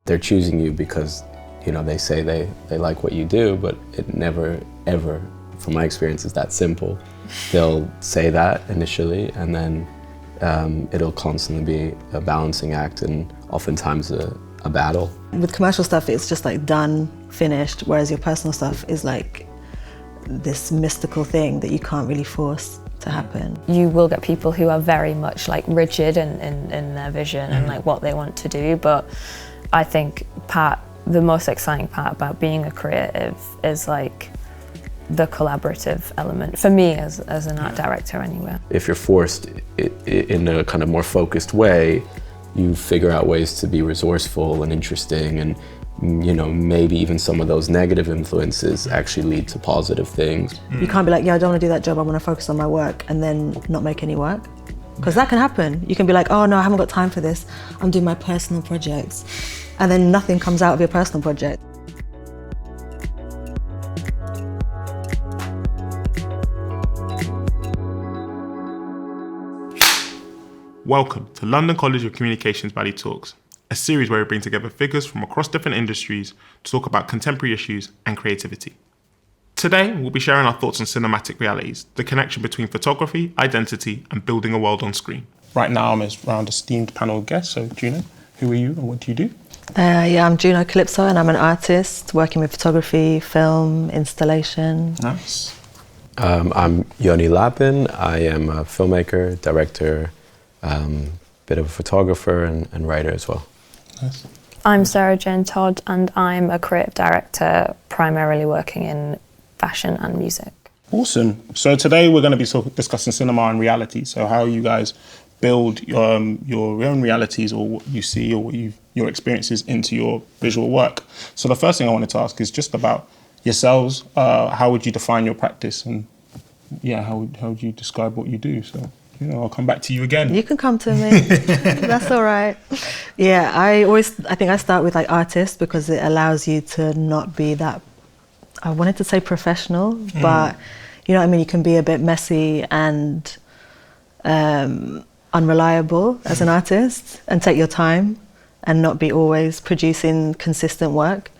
they're choosing you because, you know, they say they like what you do, but it never, ever, from my experience, is that simple. They'll say that initially, and then it'll constantly be a balancing act and oftentimes a battle. With commercial stuff, it's just like done, finished, whereas your personal stuff is like this mystical thing that you can't really force to happen. You will get people who are very much like rigid in their vision and like what they want to do, but I think the most exciting part about being a creative is like the collaborative element, for me as an art director anyway. If you're forced in a kind of more focused way, you figure out ways to be resourceful and interesting, and you know, maybe even some of those negative influences actually lead to positive things. You can't be like, yeah, I don't want to do that job, I want to focus on my work, and then not make any work. Because that can happen. You can be like, oh no, I haven't got time for this, I'm doing my personal projects. And then nothing comes out of your personal project. Welcome to London College of Communications Valley Talks, a series where we bring together figures from across different industries to talk about contemporary issues and creativity. Today, we'll be sharing our thoughts on cinematic realities, the connection between photography, identity, and building a world on screen. Right now, I'm around esteemed panel of guests. So, Juno, who are you and what do you do? Yeah, I'm Juno Calypso and I'm an artist working with photography, film, installation. Nice. I'm Yoni Lappin. I am a filmmaker, director, bit of a photographer and writer as well. Nice. I'm Sarah-Jayne Todd, and I'm a creative director primarily working in fashion and music. Awesome. So today we're going to be discussing cinema and reality. So how you guys build your own realities, or what you see, or what your experiences into your visual work. So the first thing I wanted to ask is just about yourselves. How would you define your practice, and yeah, how would you describe what you do? So, you know, I'll come back to you again. You can come to me. That's all right. Yeah, I think I start with like artist because it allows you to not be that, I wanted to say professional, but you know what I mean? You can be a bit messy and unreliable as an artist and take your time and not be always producing consistent work.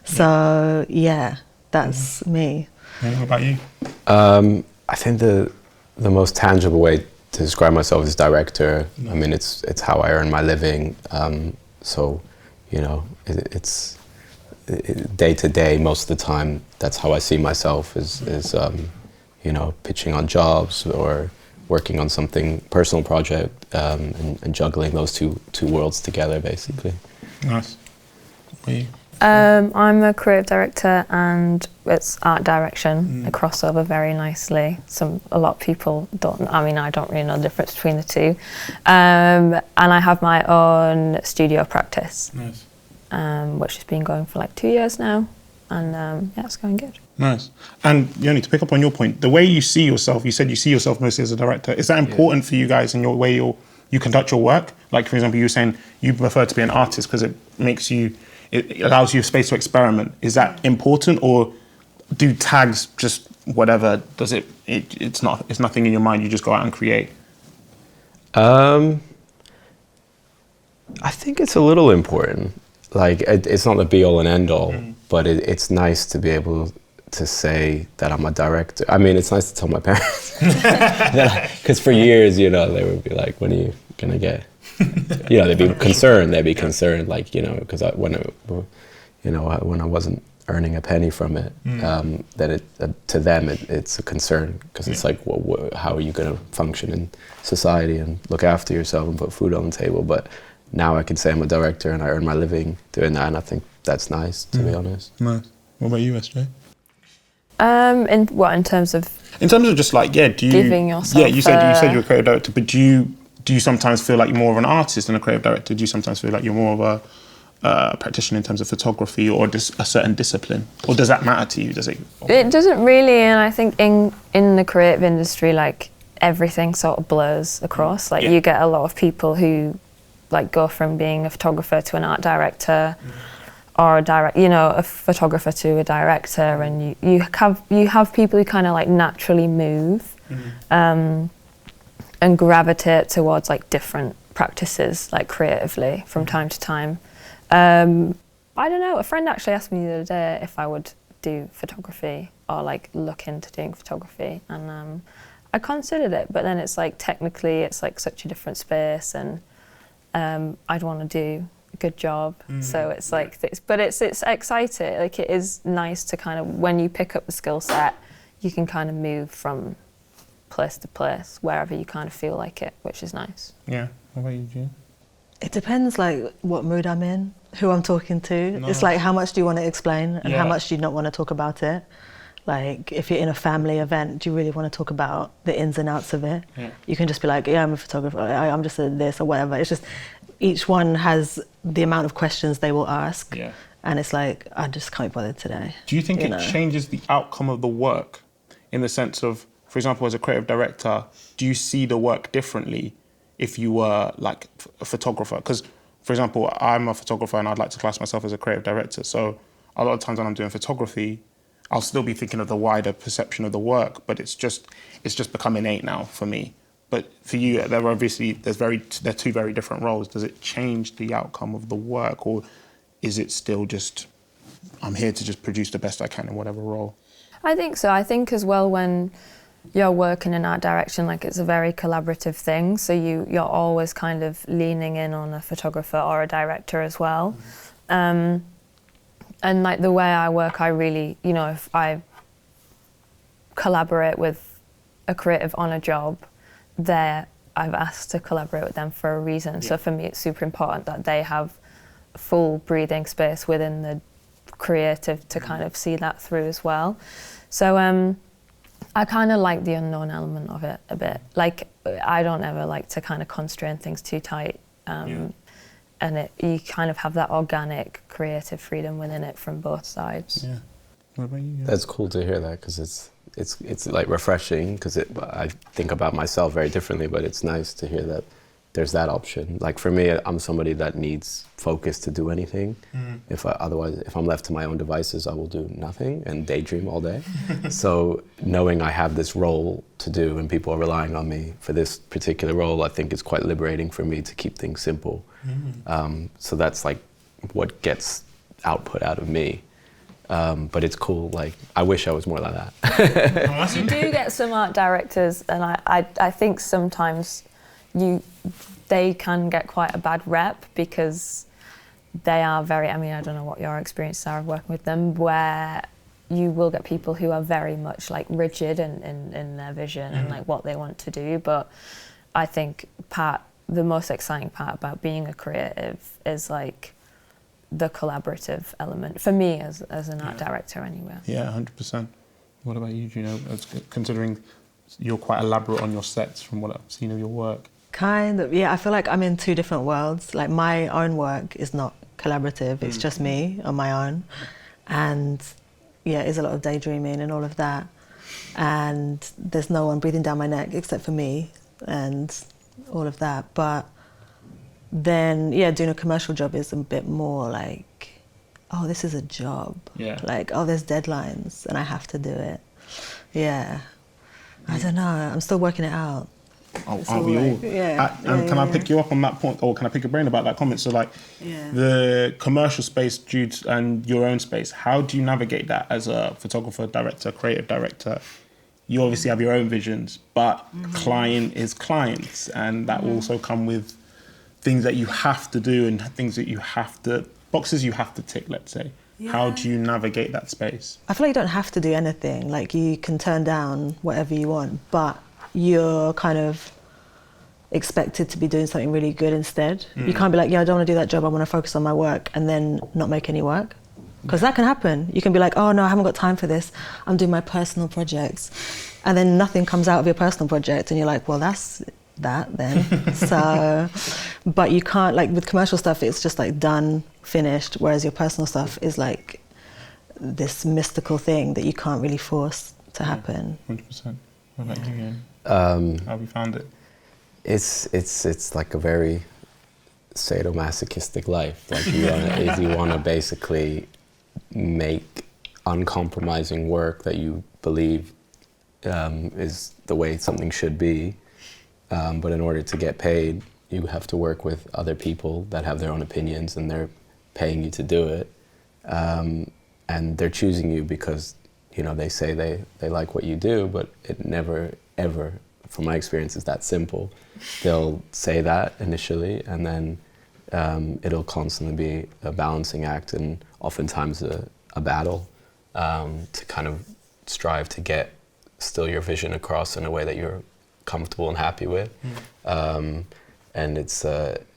So yeah, that's me. Yeah, what about you? I think the most tangible way to describe myself as director. I mean, it's how I earn my living. So, you know, it's day to day, most of the time, that's how I see myself is you know, pitching on jobs or working on something, personal project, and juggling those two worlds together, basically. Nice. What about you? I'm a creative director and it's art direction. They cross over very nicely. A lot of people don't, I don't really know the difference between the two. And I have my own studio practice, Nice. Which has been going for like 2 years now. And yeah, it's going good. Nice. And Yoni, to pick up on your point, the way you see yourself, you said you see yourself mostly as a director. Is that important for you guys in your way you conduct your work? Like, for example, you were saying you prefer to be an artist because it allows you space to experiment. Is that important, or do tags just whatever? Does it's nothing in your mind, you just go out and create? I think it's a little important. Like, it's not the be all and end all, but it's nice to be able to say that I'm a director. I mean, it's nice to tell my parents. Because for years, you know, they would be like, when are you gonna get, you know, they'd be concerned, like, you know, because when I wasn't earning a penny from it, that to them it's a concern, because it's like, well, how are you going to function in society and look after yourself and put food on the table? But now I can say I'm a director and I earn my living doing that, and I think that's nice, to be honest. Nice. What about you, SJ? In terms of? In terms of just like, do you giving yourself? Yeah, you said you're a creative director, but do you sometimes feel like you're more of an artist than a creative director? Do you sometimes feel like you're more of a practitioner in terms of photography or just a certain discipline? Or does that matter to you? It doesn't really, and I think in the creative industry, like, everything sort of blurs across. Like, you get a lot of people who like go from being a photographer to an art director, or a photographer to a director, and you have people who kind of like naturally move and gravitate towards like different practices, like creatively from time to time. I don't know. A friend actually asked me the other day if I would do photography or like look into doing photography, and I considered it, but then it's like technically it's like such a different space, and I'd want to do a good job. So it's like this, but it's exciting. Like it is nice to kind of, when you pick up the skill set, you can kind of move from place to place wherever you kind of feel like it, which is nice. Yeah. What about you, June? It depends like what mood I'm in, who I'm talking to. Nice. It's like how much do you want to explain and how Yeah. much do you not want to talk about it. Like if you're in a family event, do you really want to talk about the ins and outs of it? Yeah. You can just be like, yeah, I'm a photographer, I'm just a this or whatever. It's just each one has the amount of questions they will ask. Yeah. And it's like, I just can't be bothered today. Do you think it changes the outcome of the work, in the sense of, for example, as a creative director, do you see the work differently if you were like a photographer? Because, for example, I'm a photographer and I'd like to class myself as a creative director. So a lot of times when I'm doing photography, I'll still be thinking of the wider perception of the work, but it's just become innate now for me. But for you, they're two very different roles. Does it change the outcome of the work, or is it still just, I'm here to just produce the best I can in whatever role? I think so. I think as well, when you're working in art direction, like it's a very collaborative thing. So you're always kind of leaning in on a photographer or a director as well. And like the way I work, I really, you know, if I collaborate with a creative on a job, I've asked to collaborate with them for a reason. Yeah. So for me, it's super important that they have full breathing space within the creative to kind of see that through as well. So I kind of like the unknown element of it a bit. Like I don't ever like to kind of constrain things too tight. And you kind of have that organic creative freedom within it from both sides. Yeah. What about you? That's cool to hear that, because it's like refreshing, because I think about myself very differently, but it's nice to hear that there's that option. Like for me, I'm somebody that needs focus to do anything. Otherwise, if I'm left to my own devices, I will do nothing and daydream all day. So knowing I have this role to do and people are relying on me for this particular role, I think it's quite liberating for me to keep things simple. So that's like what gets output out of me. But it's cool. Like I wish I was more like that. You do get some art directors, and I think sometimes they can get quite a bad rep because they are very, I mean, I don't know what your experiences are of working with them, where you will get people who are very much like rigid in their vision and like what they want to do. But I think the most exciting part about being a creative is like the collaborative element for me as an art director anyway. Yeah, 100%. What about you, Juno? Considering you're quite elaborate on your sets from what I've seen of your work. Kind of, yeah. I feel like I'm in two different worlds. Like my own work is not collaborative. It's just me on my own. And yeah, it's a lot of daydreaming and all of that. And there's no one breathing down my neck except for me and all of that. But then, yeah, doing a commercial job is a bit more like, oh, this is a job. Yeah. Like, oh, there's deadlines and I have to do it. Yeah. I don't know. I'm still working it out. Aren't we all? Yeah. Can I pick you up on that point, or can I pick your brain about that comment? So like the commercial space, Jude, and your own space, how do you navigate that as a photographer, director, creative director? You obviously have your own visions, but client is clients, and that will also come with things that you have to do and things that boxes you have to tick, let's say. Yeah. How do you navigate that space? I feel like you don't have to do anything. Like you can turn down whatever you want, but you're kind of expected to be doing something really good instead. You can't be like, yeah, I don't want to do that job, I want to focus on my work, and then not make any work. Because that can happen. You can be like, oh no, I haven't got time for this, I'm doing my personal projects. And then nothing comes out of your personal project, and you're like, well, that's that then. So, but you can't, like with commercial stuff, it's just like done, finished, whereas your personal stuff is like this mystical thing that you can't really force to happen. 100%. What about you, Ian? How have you found it? It's like a very sadomasochistic life. Like you want to basically make uncompromising work that you believe is the way something should be. But in order to get paid, you have to work with other people that have their own opinions and their paying you to do it, and they're choosing you because, you know, they say they like what you do, but it never ever, from my experience, is that simple. They'll say that initially, and then it'll constantly be a balancing act, and oftentimes a battle to kind of strive to get still your vision across in a way that you're comfortable and happy with. And it's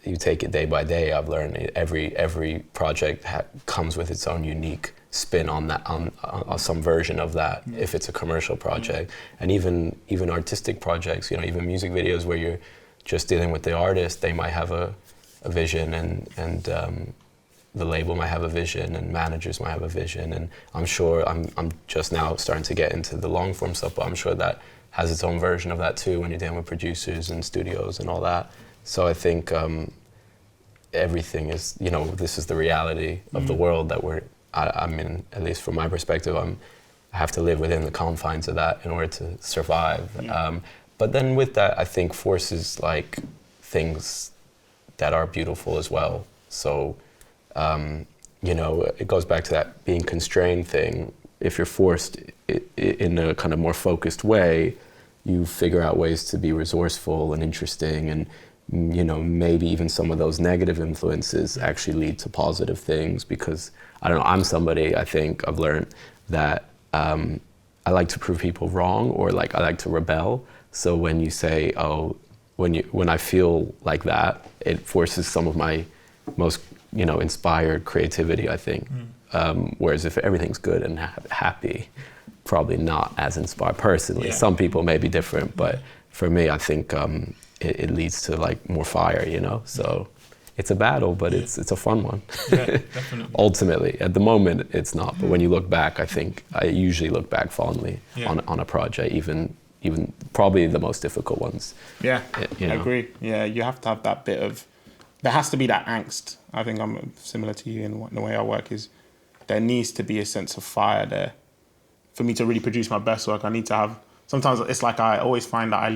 you take it day by day. I've learned every project comes with its own unique spin on that, on some version of that, if it's a commercial project. And even artistic projects, you know, even music videos where you're just dealing with the artist, they might have a vision, and the label might have a vision, and managers might have a vision. And I'm sure I'm just now starting to get into the long form stuff, but I'm sure that has its own version of that too when you're dealing with producers and studios and all that. So I think everything is, you know, this is the reality of the world that I mean, at least from my perspective, I have to live within the confines of that in order to survive. But then with that, I think forces like things that are beautiful as well. So, you know, it goes back to that being constrained thing. If you're forced in a kind of more focused way, you figure out ways to be resourceful and interesting, and, you know, maybe even some of those negative influences actually lead to positive things. Because, I don't know, I'm somebody, I think I've learned that I like to prove people wrong, or like I like to rebel. So when you say, oh, when I feel like that, it forces some of my most, you know, inspired creativity, I think. Whereas if everything's good and happy, probably not as inspired personally. Some people may be different, but for me, I think it leads to like more fire, you know? So it's a battle, but it's a fun one. Yeah, definitely. Ultimately, at the moment, it's not. But when you look back, I think I usually look back fondly on a project, even probably the most difficult ones. Yeah, you know? I agree. Yeah, you have to have that bit of, there has to be that angst. I think I'm similar to you in the way I work, is there needs to be a sense of fire there. For me to really produce my best work, I need to have, sometimes it's like I always find that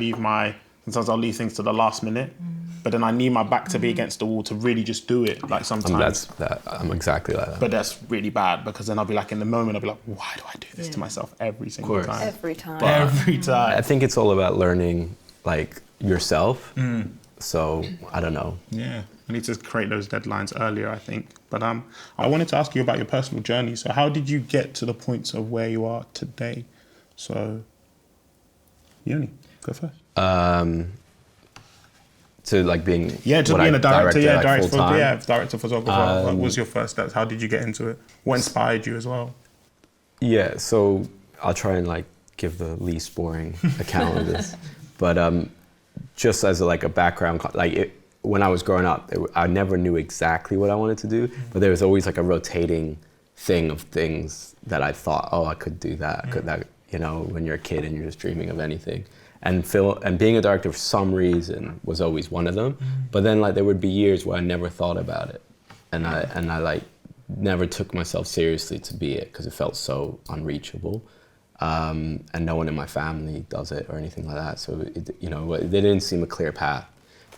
sometimes I'll leave things to the last minute, but then I need my back to be against the wall to really just do it. Like sometimes. I'm exactly like that. But that's really bad, because then I'll be like, in the moment, I'll be like, why do I do this to myself every single time? Every time. Every time. I think it's all about learning like yourself. So I don't know. Yeah, I need to create those deadlines earlier, I think. But I wanted to ask you about your personal journey. So how did you get to the points of where you are today? So, Yoni, go first. To like being being a director, director photographer. What was your first steps? How did you get into it? What inspired you as well? Yeah, so I'll try and like give the least boring account of this, but just as a background, when I was growing up, I never knew exactly what I wanted to do, but there was always like a rotating thing of things that I thought, oh, I could do that, I could that, you know, when you're a kid and you're just dreaming of anything. And being a director for some reason was always one of them. But then like there would be years where I never thought about it, and I like never took myself seriously to be it, because it felt so unreachable. And no one in my family does it or anything like that. So it, you know, there didn't seem a clear path.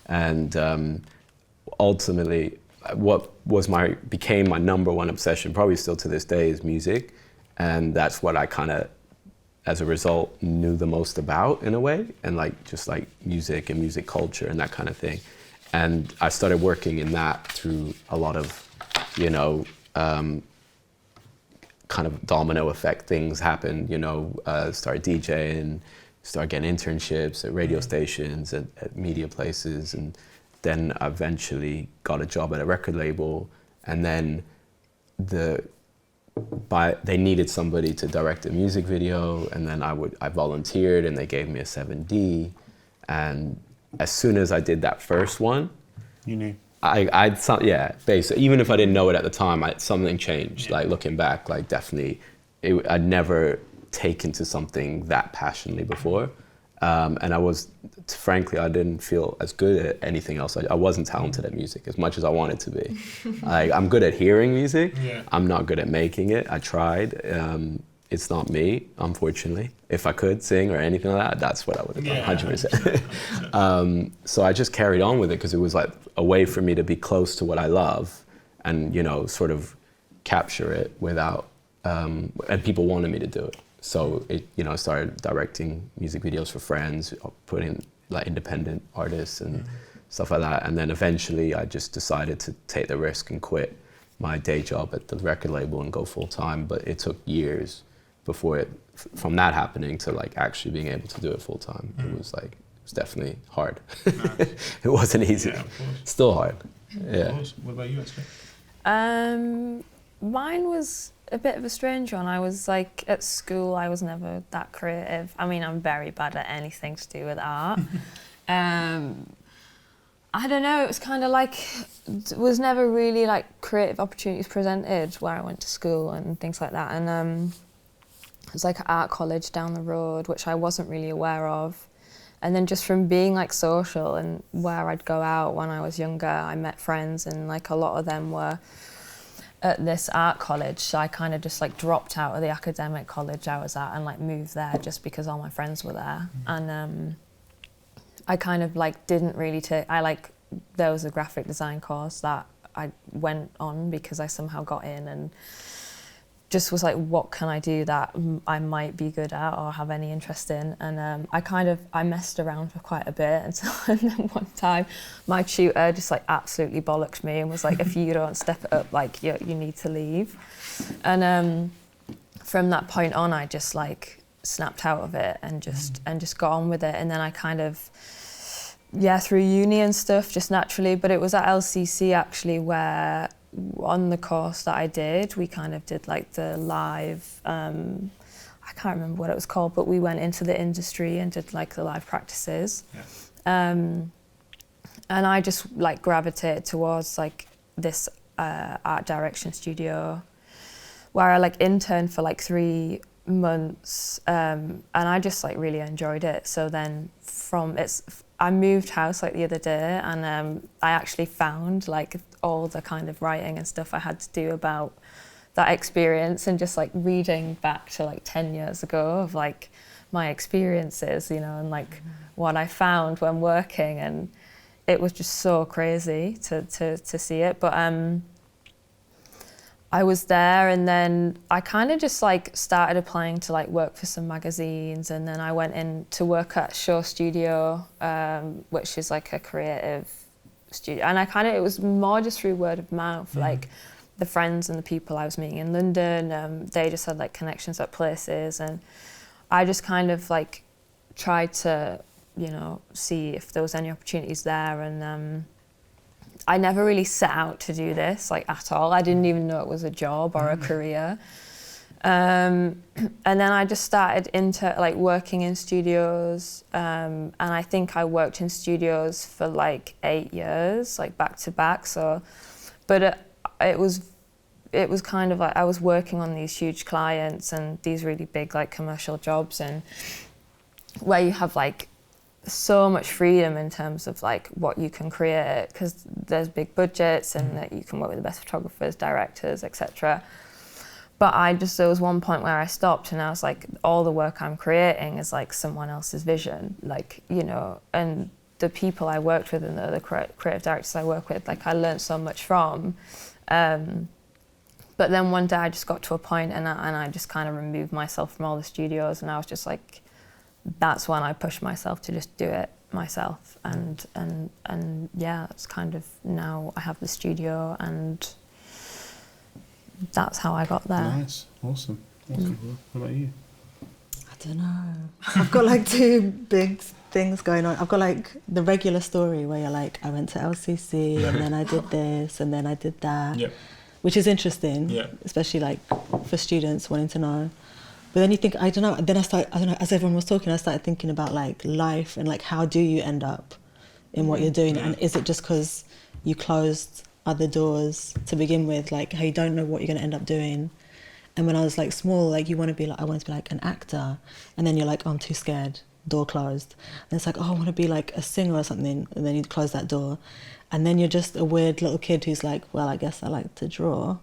And ultimately, what became my number one obsession, probably still to this day, is music, and that's what I kind of, as a result, knew the most about in a way, and just music and music culture and that kind of thing. And I started working in that through a lot of, you know, kind of domino effect things happened, you know, started DJing, started getting internships at radio stations, at media places, and then I eventually got a job at a record label, and then they needed somebody to direct a music video, and then I volunteered, and they gave me a 7D, and as soon as I did that first one, you knew. Basically, even if I didn't know it at the time, something changed. Like looking back, definitely, I'd never taken to something that passionately before, and frankly, I didn't feel as good at anything else. I wasn't talented at music as much as I wanted to be. I'm good at hearing music. I'm not good at making it. I tried. It's not me, unfortunately. If I could sing or anything like that, that's what I would have done, 100%. So I just carried on with it, because it was like a way for me to be close to what I love, and sort of capture it without, and people wanted me to do it. So I started directing music videos for friends, putting like independent artists and stuff like that. And then eventually I just decided to take the risk and quit my day job at the record label and go full time. But it took years before from that happening to like actually being able to do it full time. It was definitely hard. It wasn't easy. Yeah, of course. Still hard. Of course. What about you, Esther? Mine was a bit of a strange one. I was like, at school, I was never that creative. I mean, I'm very bad at anything to do with art. I don't know, it was kind of like, was never really like creative opportunities presented where I went to school and things like that. And it was like an art college down the road, which I wasn't really aware of. And then just from being like social and where I'd go out when I was younger, I met friends, and like a lot of them were at this art college. So I kind of just like dropped out of the academic college I was at and like moved there just because all my friends were there. And I kind of like didn't really there was a graphic design course that I went on because I somehow got in, and just was like, what can I do that I might be good at or have any interest in? And I messed around for quite a bit until and then one time my tutor just like absolutely bollocked me and was like, if you don't step it up, like you need to leave. And from that point on, I just like snapped out of it and just got on with it. And then I kind of, through uni and stuff, just naturally, but it was at LCC actually where on the course that I did, we kind of did like the live, I can't remember what it was called, but we went into the industry and did like the live practices. Yeah. And I just like gravitated towards like this art direction studio where I like interned for like 3 months, and I just like really enjoyed it. So then I moved house like the other day, and I actually found like all the kind of writing and stuff I had to do about that experience, and just like reading back to like 10 years ago of like my experiences, and like what I found when working, and it was just so crazy to see it. But I was there, and then I kind of just like started applying to like work for some magazines, and then I went in to work at Show Studio, which is like a creative studio. And it was more just through word of mouth, like the friends and the people I was meeting in London, they just had like connections at places, and I just kind of like tried to, see if there was any opportunities there. And I never really set out to do this like at all. I didn't even know it was a job or a career. And then I just started into like working in studios, and I think I worked in studios for like 8 years, like back to back. So, but it was kind of like I was working on these huge clients and these really big like commercial jobs, and where you have like so much freedom in terms of like what you can create, because there's big budgets and that you can work with the best photographers, directors, etc. But there was one point where I stopped, and I was like, all the work I'm creating is like someone else's vision, like, and the people I worked with and the creative directors I work with, like I learned so much from. But then one day I just got to a point and I just kind of removed myself from all the studios, and I was just like, that's when I pushed myself to just do it myself. And it's kind of, now I have the studio, and that's how I got there. Nice, awesome. What about you? I don't know. I've got like 2 big things going on. I've got like the regular story where you're like, I went to LCC and then I did this and then I did that, which is interesting, especially like for students wanting to know. But then you think, I don't know, as everyone was talking, I started thinking about like life and like how do you end up in what you're doing, and is it just because you closed other doors to begin with, like how you don't know what you're going to end up doing. And when I was like small, like I wanted to be like an actor, and then you're like, oh, I'm too scared, door closed. And it's like, oh, I want to be like a singer or something, and then you close that door, and then you're just a weird little kid who's like, well, I guess I like to draw.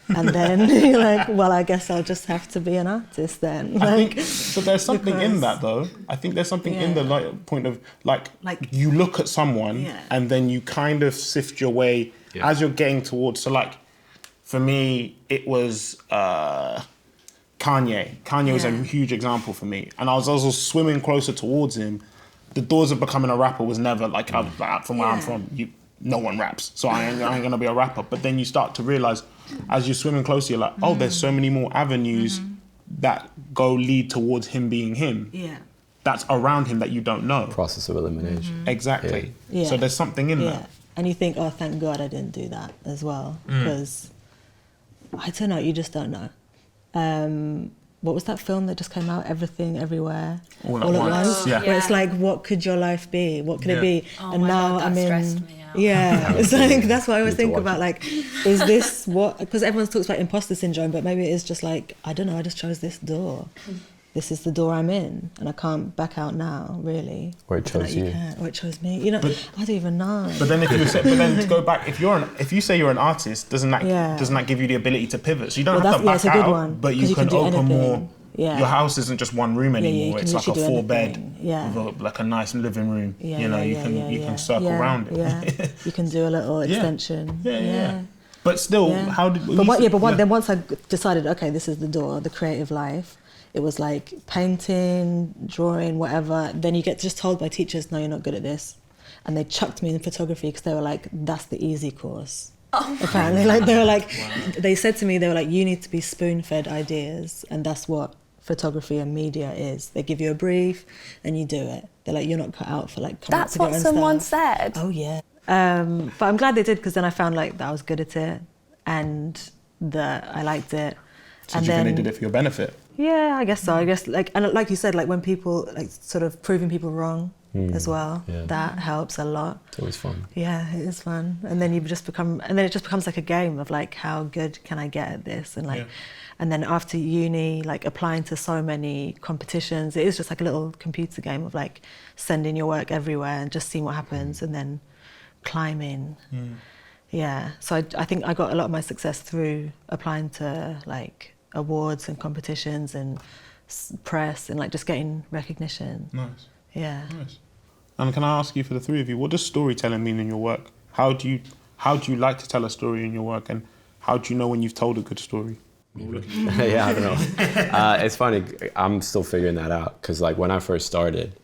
And then you're like, well, I guess I'll just have to be an artist then. Like, so there's something in that though. I think there's something in the like, point of like you look at someone and then you kind of sift your way as you're getting towards. So like For me, it was Kanye. Kanye was a huge example for me. And I was also swimming closer towards him. The doors of becoming a rapper was never like, from where I'm from, no one raps. So I ain't gonna be a rapper. But then you start to realize, as you're swimming closer, you're like, oh, there's so many more avenues that lead towards him being him. Yeah. That's around him that you don't know. Process of elimination. Exactly. Yeah. So there's something in that. And you think, oh, thank God I didn't do that as well. Because, I don't know, you just don't know. What was that film that just came out? Everything, Everywhere, All at Once. Yeah. Where it's like, what could your life be? What could it be? Oh and my now God, that stressed me out. Yeah, it's like, that's what I always think about, it. like, is this what, because everyone talks about imposter syndrome, but maybe it is just like, I don't know, I just chose this door. This is the door I'm in, and I can't back out now, really. Or it chose you. Or it chose me. You know, I don't even know. But then to go back, if you say you're an artist, doesn't that give you the ability to pivot? So you don't have to back it's a good out, one, but you can open anything. more. Yeah. Your house isn't just one room anymore. you It's can like a literally do 4-bed anything. with like a nice living room. Yeah, you can circle around it. Yeah. You can do a little extension. Yeah. But still, how did? Then once I decided, okay, this is the door, the creative life. It was like painting, drawing, whatever. Then you get just told by teachers, no, you're not good at this, and they chucked me in photography because they were like, that's the easy course. Oh. Apparently, like they were like, they said to me, they were like, you need to be spoon-fed ideas, and that's what photography and media is. They give you a brief and you do it. They're like, you're not cut out for like coming up That's with your what own someone stuff. said. Oh yeah. But I'm glad they did, because then I found like that I was good at it and that I liked it. So do you think they did it for your benefit? Yeah, I guess so. I guess like you said, like when people like sort of proving people wrong as well, that helps a lot. It's always fun. Yeah, it is fun. And then it just becomes like a game of like, how good can I get at this? And like, and then after uni, like applying to so many competitions, it is just like a little computer game of like sending your work everywhere and just seeing what happens and then climbing. Yeah, so I think I got a lot of my success through applying to like awards and competitions and press and like just getting recognition. Nice. Yeah. Nice. And can I ask you, for the three of you, what does storytelling mean in your work? How do you like to tell a story in your work, and how do you know when you've told a good story? Yeah, I don't know. It's funny, I'm still figuring that out, because like when I first started,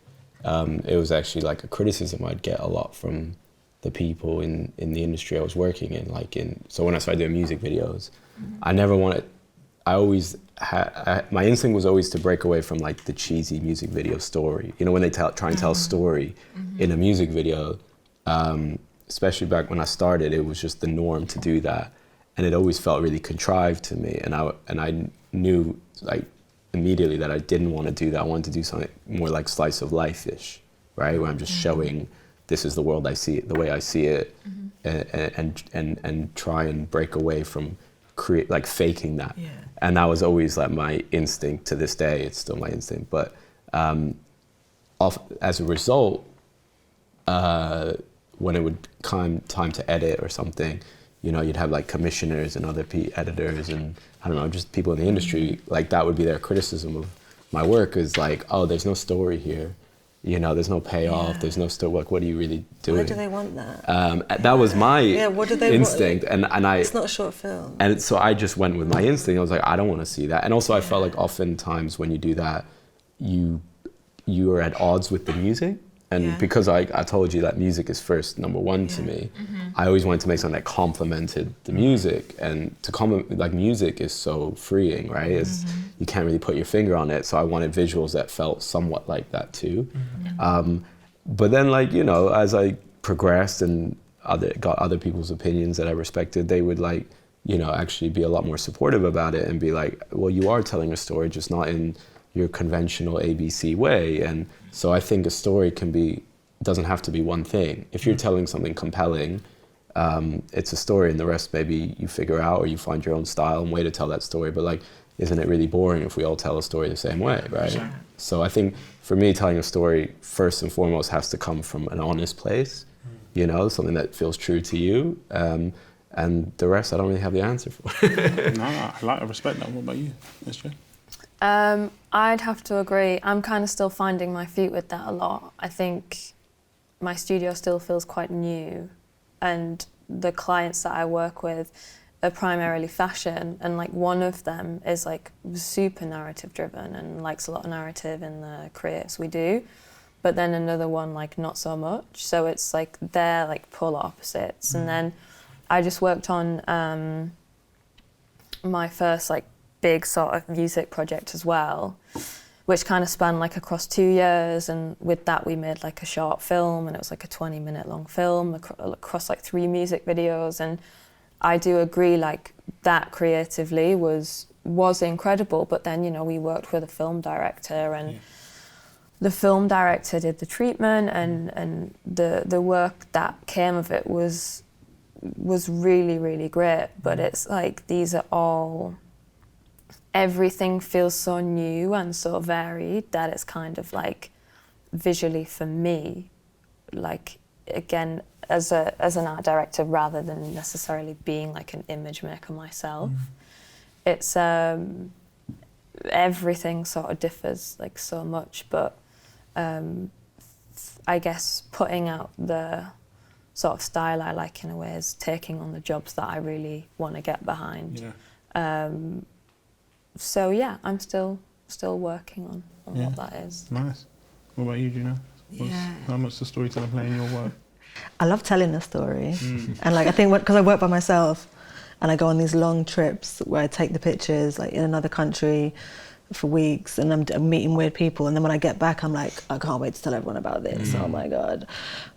it was actually like a criticism I'd get a lot from the people in the industry I was working in. So when I started doing music videos, my instinct was always to break away from like the cheesy music video story. You know, when they try and tell a story in a music video, especially back when I started, it was just the norm to do that. And it always felt really contrived to me. And I knew like immediately that I didn't want to do that. I wanted to do something more like slice of life-ish, right? Where I'm just showing, this is the world I see it, the way I see it, and try and break away from faking that. Yeah. And that was always like my instinct to this day. It's still my instinct. But as a result, when it would come time to edit or something, you know, you'd have like commissioners and other editors and I don't know, just people in the industry, like that would be their criticism of my work, is like, oh, there's no story here. You know, there's no payoff, there's no story. Like, what are you really doing? Why do they want that? That was my what do they instinct. Want? And I... It's not a short film. And so I just went with my instinct. I was like, I don't want to see that. And also I felt like oftentimes when you do that, you are at odds with the music. And because I told you that music is first, number one to me, I always wanted to make something that complemented the music. And like music is so freeing, right? You can't really put your finger on it. So I wanted visuals that felt somewhat like that too. But then, like, you know, as I progressed and got other people's opinions that I respected, they would like, you know, actually be a lot more supportive about it and be like, well, you are telling a story, just not in your conventional ABC way. And so I think a story doesn't have to be one thing. If you're telling something compelling, it's a story, and the rest maybe you figure out or you find your own style and way to tell that story. But like, isn't it really boring if we all tell a story the same way, right? Sure. So I think for me, telling a story first and foremost has to come from an honest place, you know, something that feels true to you. And the rest I don't really have the answer for. No, I respect that. What about you? That's true. I'd have to agree. I'm kind of still finding my feet with that a lot. I think my studio still feels quite new, and the clients that I work with, are primarily fashion, and like one of them is like super narrative driven and likes a lot of narrative in the creatives we do, but then another one like not so much. So it's like they're like polar opposites. And then I just worked on my first like big sort of music project as well, which kind of spanned like across 2 years, and with that we made like a short film, and it was like a 20-minute long film across like 3 music videos. And I do agree, like that creatively was incredible, but then, you know, we worked with a film director, and the film director did the treatment, and the work that came of it was really, really great. But it's like these are all, everything feels so new and so varied that it's kind of like visually for me, like again, as an art director, rather than necessarily being like an image maker myself, it's everything sort of differs like so much. But I guess putting out the sort of style I like in a way is taking on the jobs that I really want to get behind. So yeah, I'm still working on what that is. Nice. What about you, Juno? How much does storytelling play in your work? I love telling a story. And like I think because I work by myself and I go on these long trips where I take the pictures like in another country for weeks, and I'm meeting weird people, and then when I get back I'm like, I can't wait to tell everyone about this. Oh my god.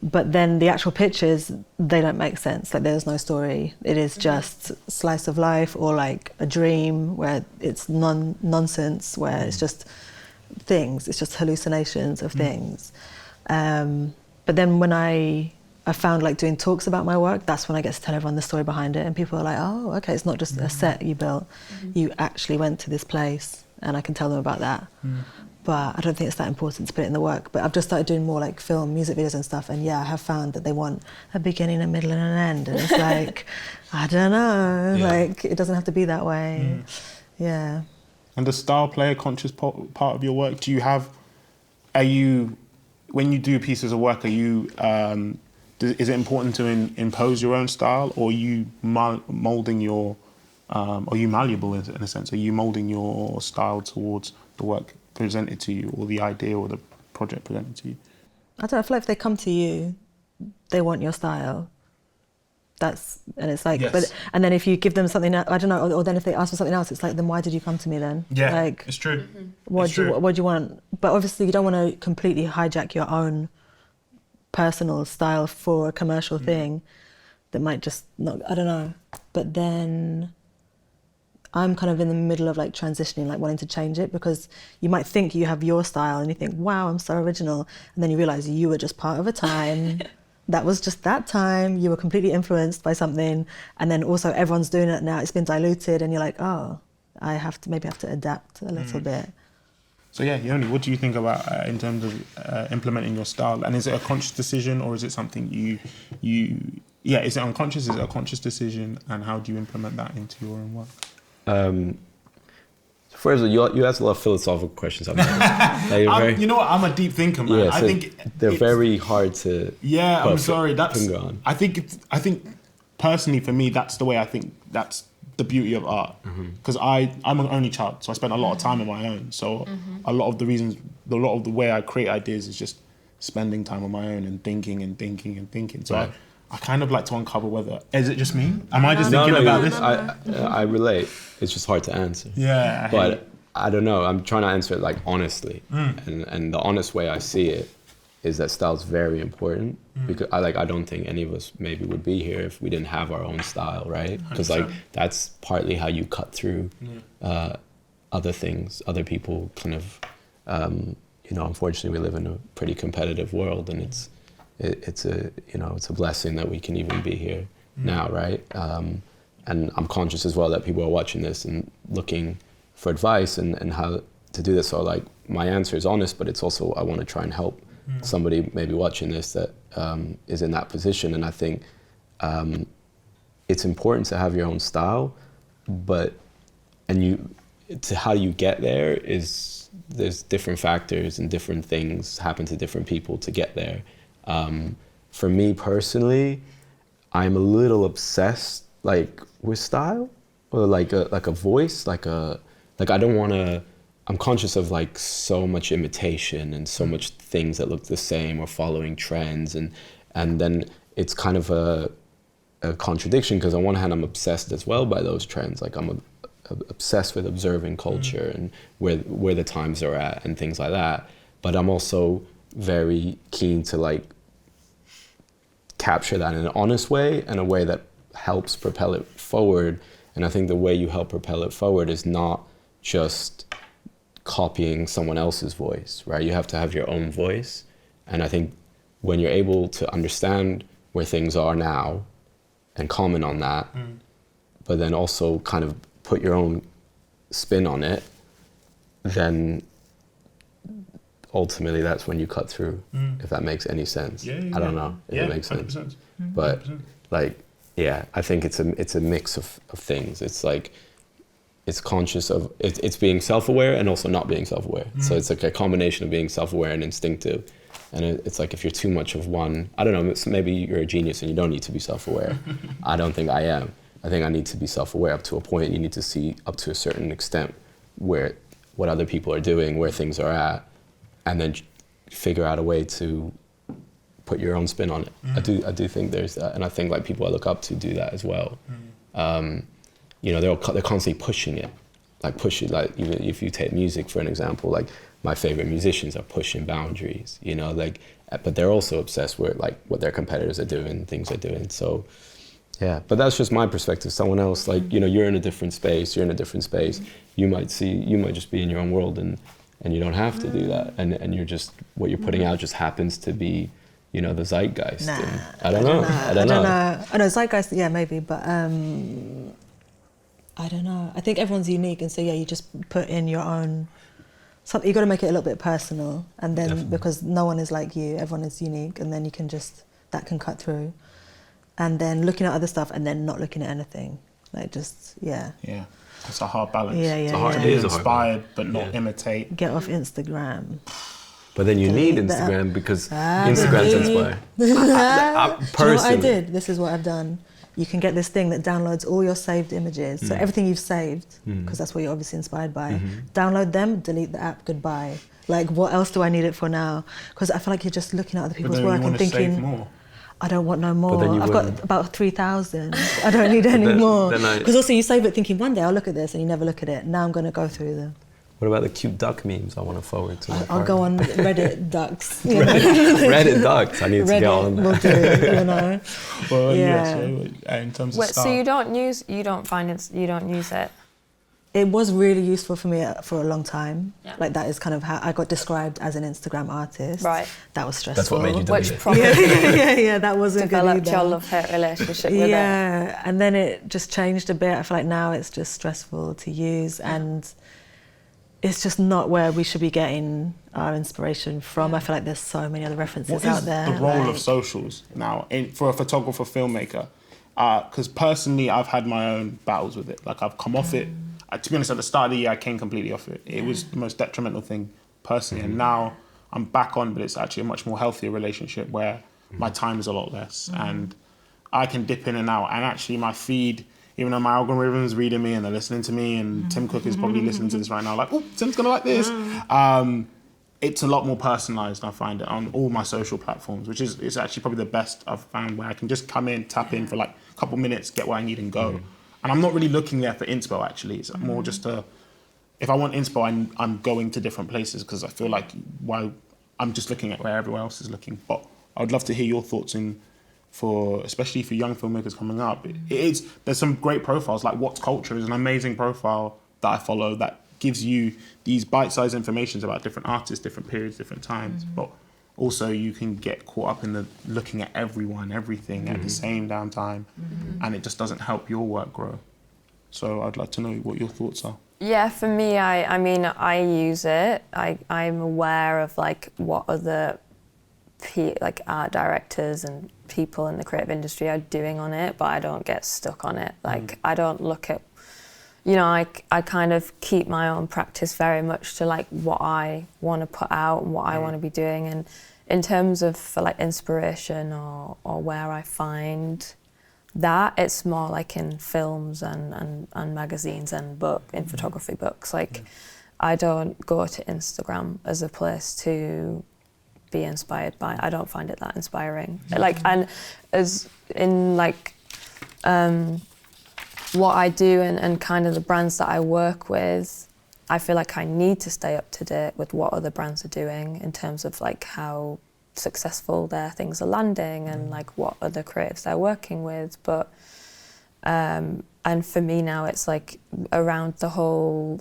But then the actual pictures, they don't make sense. Like there's no story. It is just slice of life, or like a dream where it's nonsense, where it's just things, it's just hallucinations of things. But then when I found like doing talks about my work, that's when I get to tell everyone the story behind it, and people are like, oh, okay, it's not just a set you built, you actually went to this place, and I can tell them about that. But I don't think it's that important to put it in the work. But I've just started doing more like film, music videos and stuff, and yeah, I have found that they want a beginning, a middle and an end, and it's like, I don't know, like it doesn't have to be that way. And does style play a conscious part of your work? When you do pieces of work, is it important to impose your own style, or are you molding your, are you malleable in a sense? Are you molding your style towards the work presented to you, or the idea or the project presented to you? I don't know, I feel like if they come to you, they want your style. And it's like, and then if you give them something, I don't know, or then if they ask for something else, it's like, then why did you come to me then? Yeah, like, it's true. What do you want? But obviously you don't want to completely hijack your own personal style for a commercial thing that might just not, I don't know. But then I'm kind of in the middle of like transitioning, like wanting to change it, because you might think you have your style and you think, wow, I'm so original. And then you realize you were just part of a time. That was just that time. You were completely influenced by something. And then also everyone's doing it now. It's been diluted, and you're like, oh, I have to adapt a little bit. So yeah, Yoni, what do you think about in terms of implementing your style? And is it a conscious decision, or is it something is it unconscious? Is it a conscious decision? And how do you implement that into your own work? First of all, you ask a lot of philosophical questions. You know what? I'm a deep thinker, man. Yeah, so I think they're very hard to. Yeah, I'm sorry. Finger on. I think personally for me, that's the way I think. That's the beauty of art, because I'm an only child, so I spend a lot of time on my own. So a lot of the way I create ideas is just spending time on my own and thinking and thinking and thinking. So I kind of like to uncover whether, is it just me? Am I just thinking about this? I relate. It's just hard to answer. Yeah. But I don't know. I'm trying to answer it like honestly, and the honest way I see it is that style's very important, because I don't think any of us maybe would be here if we didn't have our own style, right? Because like that's partly how you cut through other things, other people kind of. Unfortunately, we live in a pretty competitive world, and it's a blessing that we can even be here now, right? And I'm conscious as well that people are watching this and looking for advice and how to do this. So like my answer is honest, but it's also I want to try and help somebody maybe watching this that is in that position. And I think it's important to have your own style, but how you get there is there's different factors and different things happen to different people to get there. For me personally, I'm a little obsessed like with style or like a voice, like I don't want to. I'm conscious of like so much imitation and so much things that look the same or following trends, and then it's kind of a contradiction, because on one hand I'm obsessed as well by those trends. Like I'm obsessed with observing culture and where the times are at and things like that. But I'm also very keen to like capture that in an honest way, and a way that helps propel it forward. And I think the way you help propel it forward is not just copying someone else's voice, right? You have to have your own voice. And I think when you're able to understand where things are now and comment on that, but then also kind of put your own spin on it, then ultimately that's when you cut through, if that makes any sense. I don't know if it makes 100%. sense. But like, yeah, I think it's a mix of things. It's like, it's conscious of, it's being self-aware and also not being self-aware. So it's like a combination of being self-aware and instinctive. And it's like, if you're too much of one, I don't know, maybe you're a genius and you don't need to be self-aware. I don't think I am. I think I need to be self-aware up to a point. You need to see up to a certain extent what other people are doing, where things are at, and then figure out a way to put your own spin on it. I do think there's that, and I think like people I look up to do that as well. You know, they're constantly pushing it, like even if you take music for an example, like my favorite musicians are pushing boundaries, you know, like, but they're also obsessed with like what their competitors are doing, things they're doing. So yeah, but that's just my perspective. Someone else, like, you know, you're in a different space, you might just be in your own world, and you don't have to do that, and you're just, what you're putting out just happens to be, you know, the zeitgeist. Nah, I don't know. I know zeitgeist, yeah, maybe, but I don't know. I think everyone's unique, and so yeah, you just put in your own. Something, you got to make it a little bit personal, and then Definitely. Because no one is like you, everyone is unique, and then you can just, that can cut through, and then looking at other stuff, and then not looking at anything, like just yeah. Yeah, it's a hard balance. Yeah, yeah, It's a hard, yeah. Be It is a hard inspired but not imitate. Get off Instagram. But then you need Delete the Instagram, because Ah, Instagram's delete. inspired. Do you know Personally, what I did? This is what I've done. You can get this thing that downloads all your saved images. So everything you've saved, because that's what you're obviously inspired by, download them, delete the app, goodbye. Like, what else do I need it for now? Because I feel like you're just looking at other But people's then work you and want to save thinking, more. I don't want no But then more. you I've got wouldn't. about 3,000. I don't need any then- more. then I- Because also you save it thinking, one day I'll look at this, and you never look at it. Now I'm going to go through them. What about the cute duck memes I want to forward to my I'll go partner? on Reddit ducks. You know? Reddit ducks, I need to get on Reddit will that. do, you know. Well, Yeah. in terms of Wait, style. so you don't use it? It was really useful for me for a long time. Yeah. Like, that is kind of how I got described as an Instagram artist. Right. That was stressful. That's what made you delete Which it. probably yeah, that wasn't good developed either. your love-hate relationship with it. Yeah, and then it just changed a bit. I feel like now it's just stressful to use, and it's just not where we should be getting our inspiration from. I feel like there's so many other references What out is there. the role like- of socials now for a photographer, filmmaker? Because personally, I've had my own battles with it. Like, I've come off it. To be honest, at the start of the year, I came completely off it. It was the most detrimental thing personally. And now I'm back on, but it's actually a much more healthier relationship where my time is a lot less. And I can dip in and out. And actually my feed, even though my algorithm's reading me and they're listening to me, and Tim Cook is probably listening to this right now, like, oh, Tim's gonna like this. It's a lot more personalized, I find it, on all my social platforms, which is actually probably the best I've found, where I can just come in, tap in for like a couple minutes, get what I need and go. And I'm not really looking there for inspo, actually. It's more just if I want inspo, I'm going to different places, because I feel like while I'm just looking at where everyone else is looking. But I'd love to hear your thoughts especially for young filmmakers coming up. There's some great profiles, like What's Culture is an amazing profile that I follow that gives you these bite-sized informations about different artists, different periods, different times. But also you can get caught up in looking at everything at the same damn time, and it just doesn't help your work grow. So I'd like to know what your thoughts are. Yeah, for me, I mean, I use it. I'm aware of like what other like art directors and people in the creative industry are doing on it, but I don't get stuck on it. Like, I don't look at, you know, I kind of keep my own practice very much to like what I want to put out and what I want to be doing. And in terms of for like inspiration or where I find that. It's more like in films and magazines and in photography books. Like, I don't go to Instagram as a place to be inspired by. I don't find it that inspiring. Like, and as in like what I do and kind of the brands that I work with, I feel like I need to stay up to date with what other brands are doing in terms of like how successful their things are landing and like what other creatives they're working with. But and for me now, it's like around the whole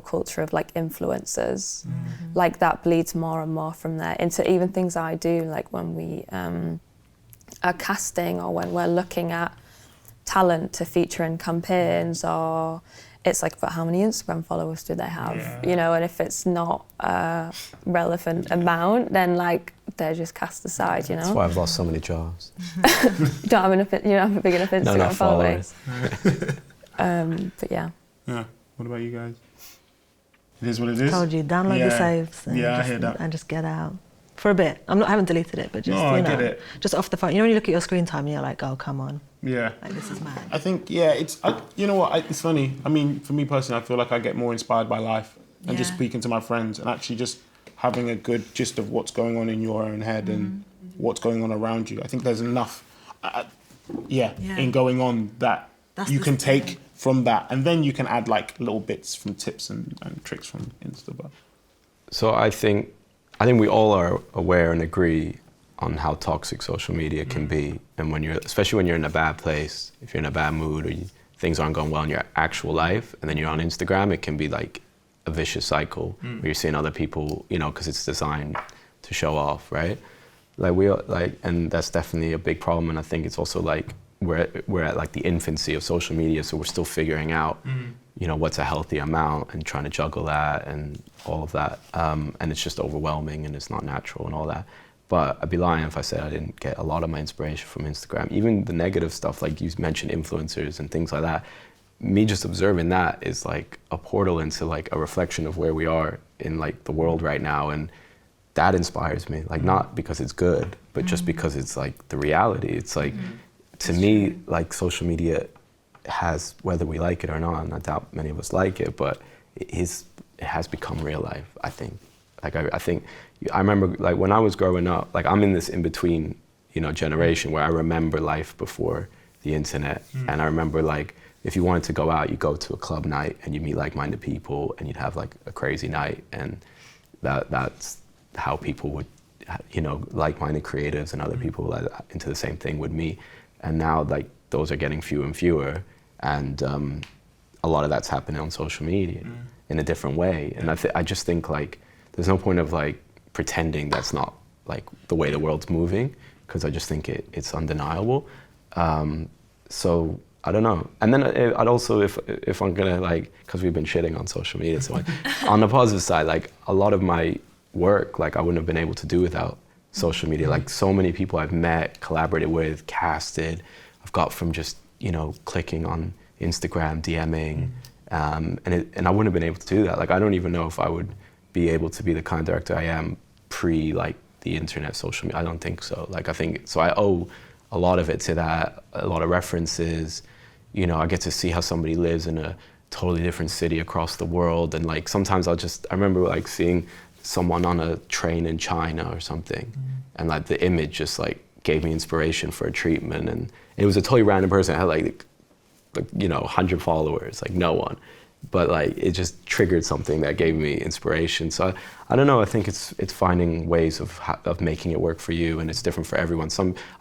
culture of like influencers, like that bleeds more and more from there into even things I do, like when we are casting or when we're looking at talent to feature in campaigns, or it's like, but how many Instagram followers do they have? And if it's not a relevant amount, then like they're just cast aside, That's why I've lost so many jobs. You don't have enough, you don't have a big enough Instagram following. But yeah. What about you guys? It is what it is. Told you, download the saves and, I hear that. And just get out. For a bit. I haven't deleted it, but just, I get it. Just off the phone. You know when you look at your screen time and you're like, oh, come on. Yeah. Like, this is mad. I think, it's funny. I mean, for me personally, I feel like I get more inspired by life and just speaking to my friends and actually just having a good gist of what's going on in your own head and what's going on around you. I think there's enough, in going on that you can take from that, and then you can add like little bits from tips and tricks from Insta. So I think we all are aware and agree on how toxic social media can be, and especially when you're in a bad place, if you're in a bad mood or things aren't going well in your actual life, and then you're on Instagram, it can be like a vicious cycle where you're seeing other people, because it's designed to show off, right? And that's definitely a big problem, and I think it's also like we're at like the infancy of social media, so we're still figuring out what's a healthy amount and trying to juggle that and all of that, and it's just overwhelming and it's not natural and all that. But I'd be lying if I said I didn't get a lot of my inspiration from Instagram. Even the negative stuff, like you mentioned influencers and things like that, me just observing that is like a portal into like a reflection of where we are in like the world right now, and that inspires me, like not because it's good, but just because it's like the reality. It's like to me, like social media has, whether we like it or not, and I doubt many of us like it, but it has become real life, I think. Like I remember like when I was growing up, like I'm in this in-between, generation where I remember life before the internet. And I remember like if you wanted to go out, you go to a club night and you meet like-minded people and you'd have like a crazy night, and that's how people would, like-minded creatives and other people into the same thing would meet. And now like those are getting fewer and fewer, and a lot of that's happening on social media in a different way. And I just think like there's no point of like pretending that's not like the way the world's moving, because I just think it's undeniable. So I don't know. And then I'd also, if I'm gonna like, because we've been shitting on social media, so on the positive side, like a lot of my work, like I wouldn't have been able to do without social media. Like so many people I've met, collaborated with, casted, I've got from just, clicking on Instagram, DMing, and I wouldn't have been able to do that. Like I don't even know if I would be able to be the kind of director I am pre like the internet, social media. I don't think so. Like I think, so I owe a lot of it to that, a lot of references. I get to see how somebody lives in a totally different city across the world, and like sometimes I remember like seeing someone on a train in China or something, and like the image just like gave me inspiration for a treatment, and it was a totally random person. I had like 100 followers, like no one, but like it just triggered something that gave me inspiration. So I don't know. I think it's finding ways of making it work for you, and it's different for everyone.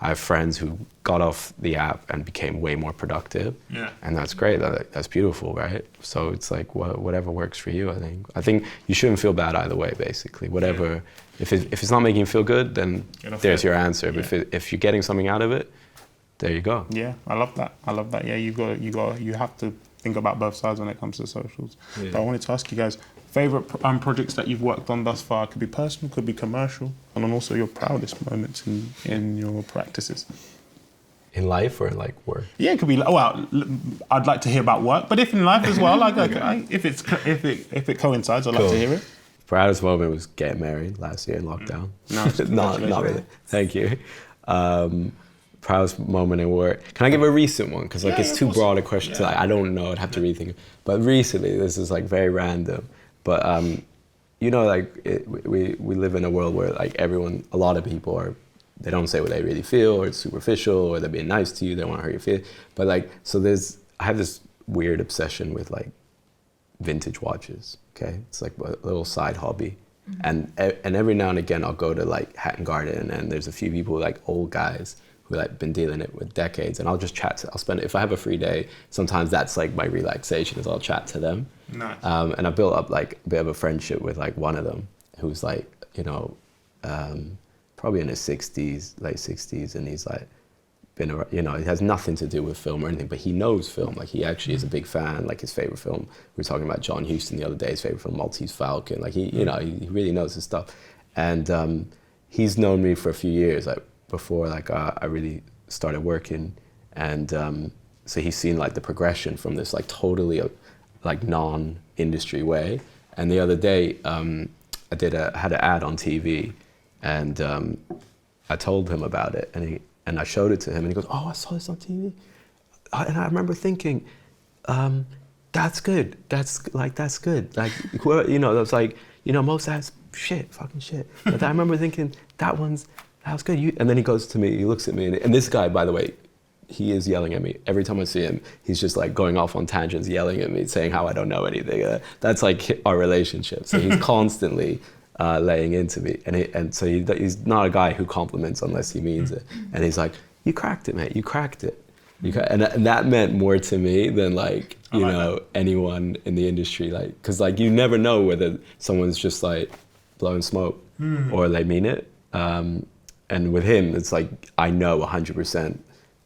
I have friends who got off the app and became way more productive, and that's great. That's beautiful, right? So it's like whatever works for you. I think you shouldn't feel bad either way. Basically, whatever. If it's not making you feel good, then there's your answer. But if you're getting something out of it, there you go. Yeah, I love that. Yeah, you have to think about both sides when it comes to socials. Yeah. But I wanted to ask you guys, favorite projects that you've worked on thus far? Could be personal, could be commercial, and then also your proudest moments in your practices. In life or in like work? Yeah, it could be. Well, I'd like to hear about work, but if in life as well, like if it coincides, I'd like to hear it. Proudest moment was getting married last year in lockdown. No, not really. Thank you. proudest moment in work. Can I give a recent one? Because like it's too broad a question. Like, I don't know. I'd have to rethink. But recently, this is like very random. But you know, like we live in a world where like a lot of people they don't say what they really feel, or it's superficial, or they're being nice to you. They don't want to hurt your feelings. But like, so I have this weird obsession with like vintage watches. Okay, it's like a little side hobby. And every now and again I'll go to like Hatton Garden, and there's a few people like old guys who like been dealing it with decades, and I'll just I'll spend it if I have a free day. Sometimes that's like my relaxation, is I'll chat to them. Nice. And I built up like a bit of a friendship with like one of them who's like, you know, probably in his 60s, late 60s, and he's like been around, you know, it has nothing to do with film or anything, but he knows film. Like he actually is a big fan. Like his favorite film, we were talking about John Huston the other day, his favorite film, Maltese Falcon. Like he, you know, he really knows his stuff. And he's known me for a few years, like before like I really started working. And so he's seen like the progression from this like totally like non-industry way. And the other day, I had an ad on TV, and I told him about it, and I showed it to him, and he goes, "Oh, I saw this on TV." And I remember thinking, that's good. That's good. Like, you know, that's like, you know, most ads, fucking shit. But I remember thinking, that was good. And then he goes to me, he looks at me, and this guy, by the way, he is yelling at me. Every time I see him, he's just like going off on tangents, yelling at me, saying how I don't know anything. That's like our relationship. So he's constantly laying into me, and so he's not a guy who compliments unless he means it. And he's like, "You cracked it, mate. You cracked it." And that meant more to me than like, you know, anyone in the industry, like, because like you never know whether someone's just like blowing smoke or they mean it. And with him, it's like I know 100%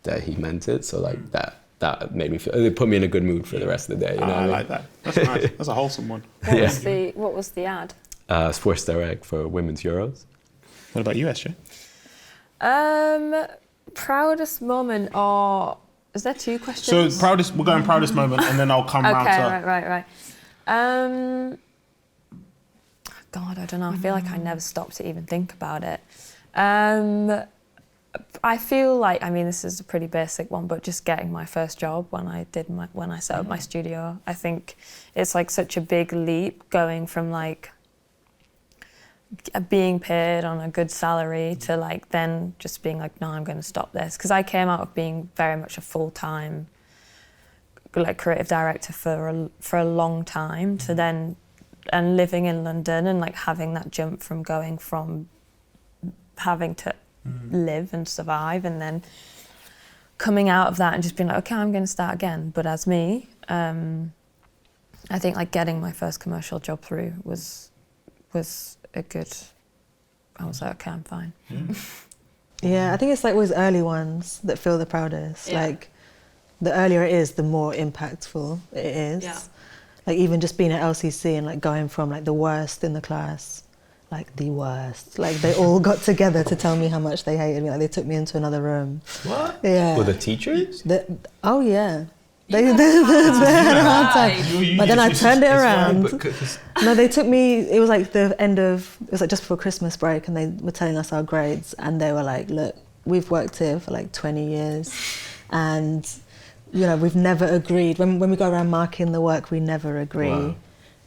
that he meant it. So like that made me feel. It put me in a good mood for the rest of the day. You know I like that. That's nice. That's a wholesome one. What was the ad? Sports Direct for Women's Euros. What about you, SJ? Proudest moment, or is there two questions? So we're going proudest moment, and then I'll come round to... Okay, right. God, I don't know. I feel like I never stopped to even think about it. I feel like, I mean, this is a pretty basic one, but just getting my first job when I set up my studio, I think it's like such a big leap going from like being paid on a good salary to like then just being like, no, I'm going to stop this. Because I came out of being very much a full-time like creative director for a long time to then, and living in London and like having that jump from going from having to live and survive and then coming out of that and just being like, okay, I'm going to start again. But as me, I think like getting my first commercial job through was a good, I was like, okay, I'm fine. Yeah, I think it's like those early ones that feel the proudest. Yeah. Like the earlier it is, the more impactful it is. Yeah. Like even just being at LCC and like going from like the worst in the class, like the worst. Like they all got together to tell me how much they hated me. Like they took me into another room. What? Yeah. Were the teachers? Oh yeah. They had a hard time. But then I turned it around. No, they took me, it was like it was like just before Christmas break, and they were telling us our grades, and they were like, look, we've worked here for like 20 years, and you know, we've never agreed. When we go around marking the work, we never agree. Wow.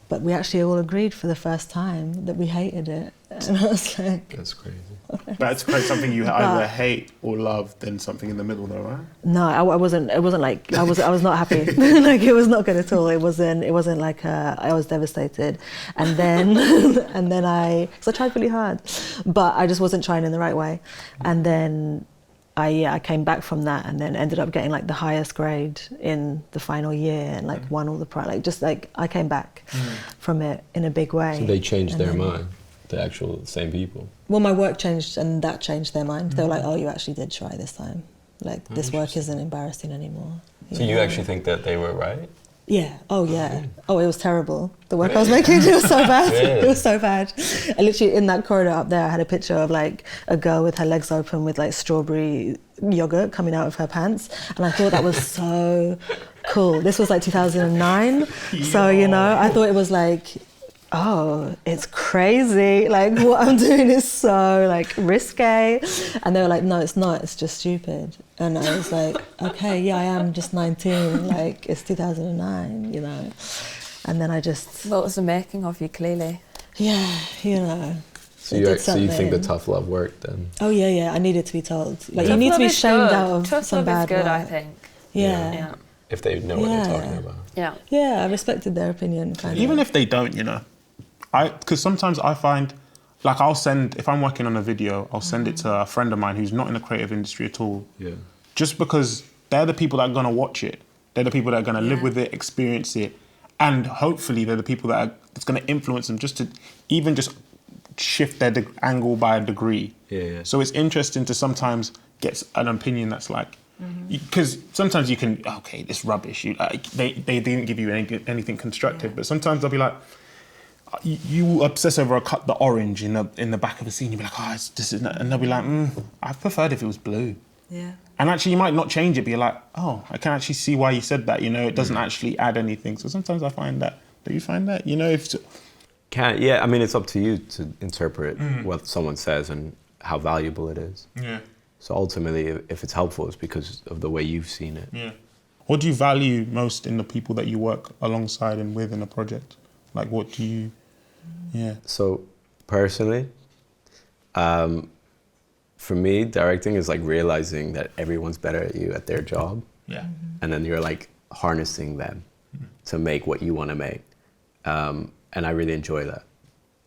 But we actually all agreed for the first time that we hated it. And I was like... That's crazy. That's quite something you either hate or love, then something in the middle though, right? No, I wasn't like, I was not happy. Like it was not good at all. It wasn't like, I was devastated. And then, because I tried really hard, but I just wasn't trying in the right way. And then I came back from that and then ended up getting like the highest grade in the final year and like won all the prize. Like just like I came back from it in a big way. So they changed their mind, the actual same people? Well, my work changed and that changed their mind. They were like, oh, you actually did try this time. Like this work isn't embarrassing anymore. So you actually think that they were right? Yeah. Oh, yeah. Oh, it was terrible. The work I was making, it was so bad. It was so bad. I literally, in that corridor up there, I had a picture of like a girl with her legs open with like strawberry yogurt coming out of her pants. And I thought that was so cool. This was like 2009. So, you know, I thought it was like oh, it's crazy. Like, what I'm doing is so, like, risque. And they were like, no, it's not. It's just stupid. And I was like, okay, yeah, I am just 19. Like, it's 2009, you know. And then I just... What was the making of you, clearly? Yeah, you know. So you think the tough love worked then? Oh, yeah. I needed to be told. Like, Tough you need to love be is shamed good. out of Tough some love bad is good, work. I think. Yeah. If they know what they're talking about. Yeah. Yeah, I respected their opinion, kind Even of. if they don't, you know, because sometimes I find, like, if I'm working on a video, I'll send it to a friend of mine who's not in the creative industry at all. Yeah. Just because they're the people that are going to watch it. They're the people that are going to live with it, experience it. And hopefully they're the people that's going to influence them just to even just shift their angle by a degree. Yeah. So it's interesting to sometimes get an opinion that's like, because sometimes you can, okay, this rubbish. They didn't give you anything constructive, but sometimes they'll be like, you obsess over the orange in the back of the scene. You'll be like, this is not, and they'll be like, I preferred if it was blue. Yeah. And actually, you might not change it, but you're like, oh, I can actually see why you said that. You know, it doesn't actually add anything. So sometimes I find that. Do you find that? You know, I mean, it's up to you to interpret what someone says and how valuable it is. Yeah. So ultimately, if it's helpful, it's because of the way you've seen it. Yeah. What do you value most in the people that you work alongside and with in a project? Like, what do you? Yeah. So personally, for me, directing is like realizing that everyone's better at you at their job. Yeah. And then you're like harnessing them to make what you want to make. And I really enjoy that.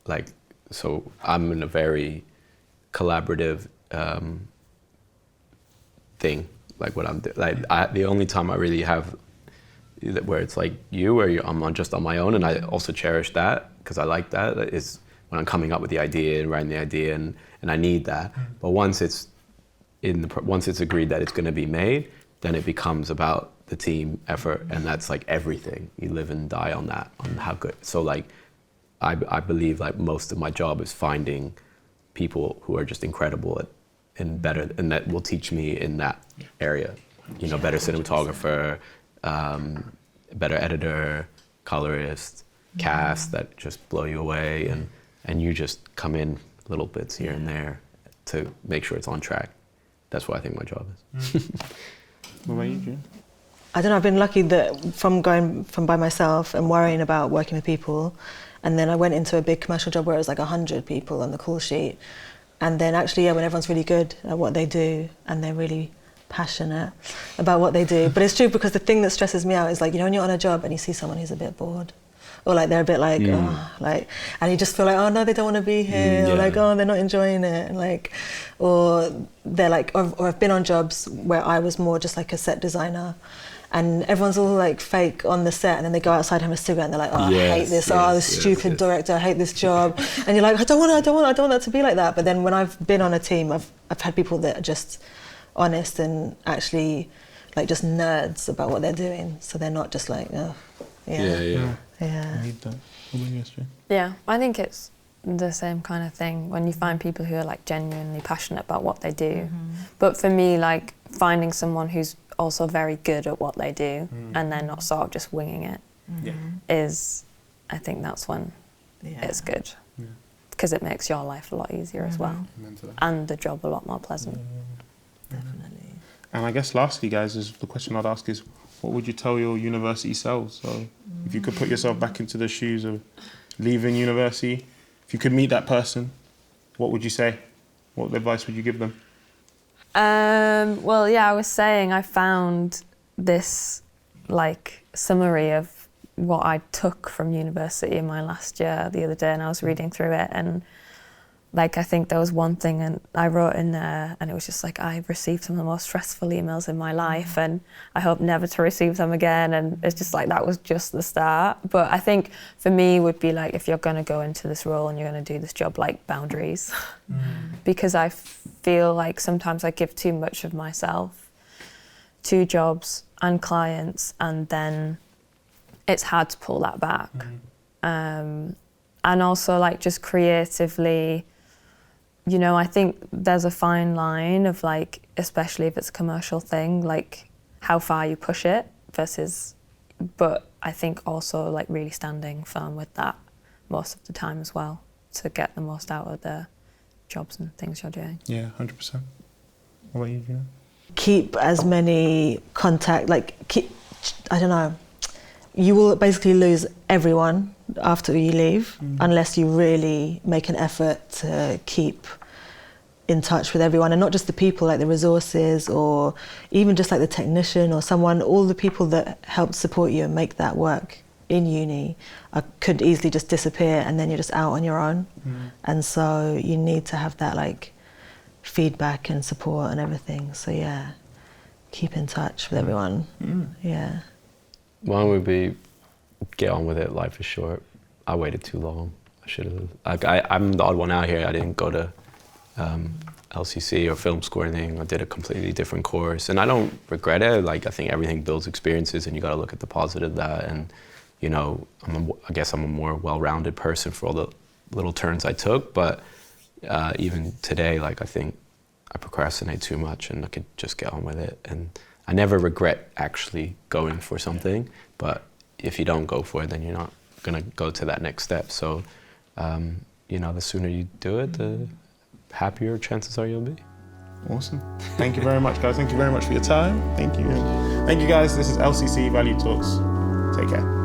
Like, so I'm in a very collaborative thing. Like what I'm doing. Like the only time I really have where it's like I'm just on my own, and I also cherish that because I like that, is when I'm coming up with the idea and writing the idea, and I need that. But once it's agreed that it's going to be made, then it becomes about the team effort, and that's like everything. You live and die on that, on how good. So like, I believe like most of my job is finding people who are just incredible and better, and that will teach me in that area. You know, better cinematographer, better editor, colorist, cast that just blow you away, and you just come in little bits here and there to make sure it's on track. That's what I think my job is. What about you, June? I don't know, I've been lucky that from going from by myself and worrying about working with people, and then I went into a big commercial job where it was like 100 people on the call sheet. And then actually, when everyone's really good at what they do and they're really passionate about what they do. But it's true, because the thing that stresses me out is like, you know, when you're on a job and you see someone who's a bit bored, or like they're a bit like, and you just feel like, oh no, they don't want to be here, or like, oh, they're not enjoying it, and like, or they're like, or I've been on jobs where I was more just like a set designer, and everyone's all like fake on the set, and then they go outside and have a cigarette and they're like, oh, I hate this, this stupid director, I hate this job. And you're like, I don't want that to be like that. But then when I've been on a team, I've had people that are just honest and actually like just nerds about what they're doing. So they're not just like, oh, yeah. I need that. What about you, Esther? Yeah, I think it's the same kind of thing when you find people who are like genuinely passionate about what they do. But for me, like finding someone who's also very good at what they do and they're not sort of just winging it is, I think that's when it's good, because it makes your life a lot easier as well, and the job a lot more pleasant. Definitely. And I guess lastly, guys, is the question I'd ask is, what would you tell your university selves? So if you could put yourself back into the shoes of leaving university, if you could meet that person, what would you say? What advice would you give them? Well, yeah, I was saying I found this like summary of what I took from university in my last year the other day, and I was reading through it, and like I think there was one thing and I wrote in there, and it was just like, I've received some of the most stressful emails in my life and I hope never to receive them again, and it's just like that was just the start. But I think for me would be like, if you're going to go into this role and you're going to do this job, like boundaries. Because I feel like sometimes I give too much of myself to jobs and clients, and then it's hard to pull that back. And also like just creatively, you know, I think there's a fine line of like, especially if it's a commercial thing, like how far you push it versus, but I think also like really standing firm with that most of the time as well, to get the most out of the jobs and things you're doing. Yeah, 100%. What about you, Juno? Keep as many contact, I don't know, you will basically lose everyone after you leave unless you really make an effort to keep in touch with everyone, and not just the people, like the resources, or even just like the technician or someone, all the people that help support you and make that work in uni could easily just disappear, and then you're just out on your own. And so you need to have that like feedback and support and everything. So yeah, keep in touch with everyone. Yeah. Mine would be, get on with it, life is short. I waited too long. I should have, I'm the odd one out here. I didn't go to LCC or film school or anything. I did a completely different course, and I don't regret it. Like, I think everything builds experiences, and you got to look at the positive of that. And you know, I guess I'm a more well-rounded person for all the little turns I took. But even today, like, I think I procrastinate too much, and I could just get on with it. And I never regret actually going for something. But if you don't go for it, then you're not gonna go to that next step. So you know, the sooner you do it, the happier chances are you'll be. Awesome. Thank you very much, guys. Thank you very much for your time. Thank you. Thank you, guys. This is LCC Value Talks. Take care.